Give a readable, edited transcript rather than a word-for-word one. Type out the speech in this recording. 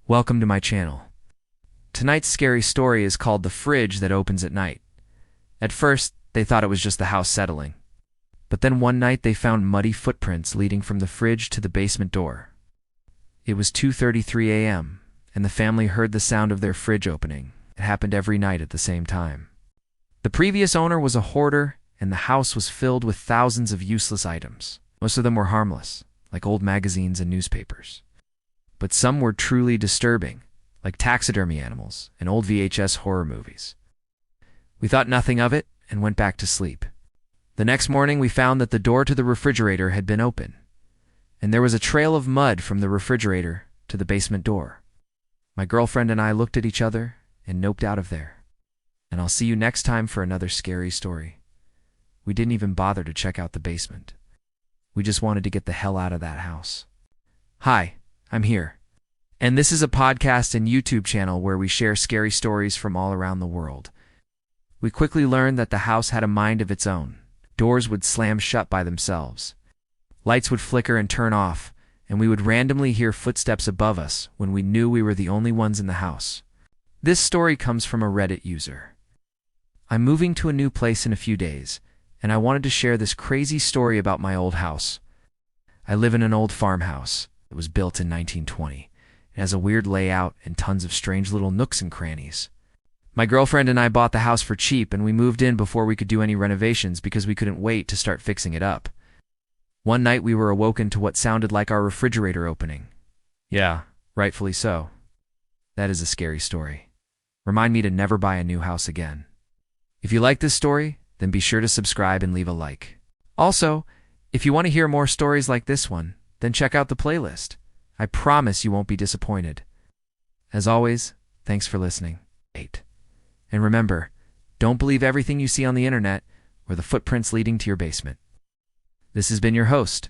Welcome to my channel. Tonight's scary story is called The Fridge That Opens at Night. At first, they thought it was just the house settling. But then one night they found muddy footprints leading from the fridge to the basement door. It was 2:33 a.m., and the family heard the sound of their fridge opening. It happened every night at the same time. The previous owner was a hoarder, and the house was filled with thousands of useless items. Most of them were harmless, like old magazines and newspapers. But some were truly disturbing, like taxidermy animals and old VHS horror movies. We thought nothing of it and went back to sleep. The next morning we found that the door to the refrigerator had been open, and there was a trail of mud from the refrigerator to the basement door. My girlfriend and I looked at each other and noped out of there. And I'll see you next time for another scary story. We didn't even bother to check out the basement. We just wanted to get the hell out of that house. Hi, I'm here. And this is a podcast and YouTube channel where we share scary stories from all around the world. We quickly learned that the house had a mind of its own. Doors would slam shut by themselves. Lights would flicker and turn off, and we would randomly hear footsteps above us when we knew we were the only ones in the house. This story comes from a Reddit user. I'm moving to a new place in a few days, and I wanted to share this crazy story about my old house. I live in an old farmhouse. It was built in 1920. It has a weird layout and tons of strange little nooks and crannies. My girlfriend and I bought the house for cheap, and we moved in before we could do any renovations because we couldn't wait to start fixing it up. One night we were awoken to what sounded like our refrigerator opening. Yeah, rightfully so. That is a scary story. Remind me to never buy a new house again. If you like this story, then be sure to subscribe and leave a like. Also, if you want to hear more stories like this one, then check out the playlist. I promise you won't be disappointed. As always, thanks for listening. 8. And remember, don't believe everything you see on the internet or the footprints leading to your basement. This has been your host,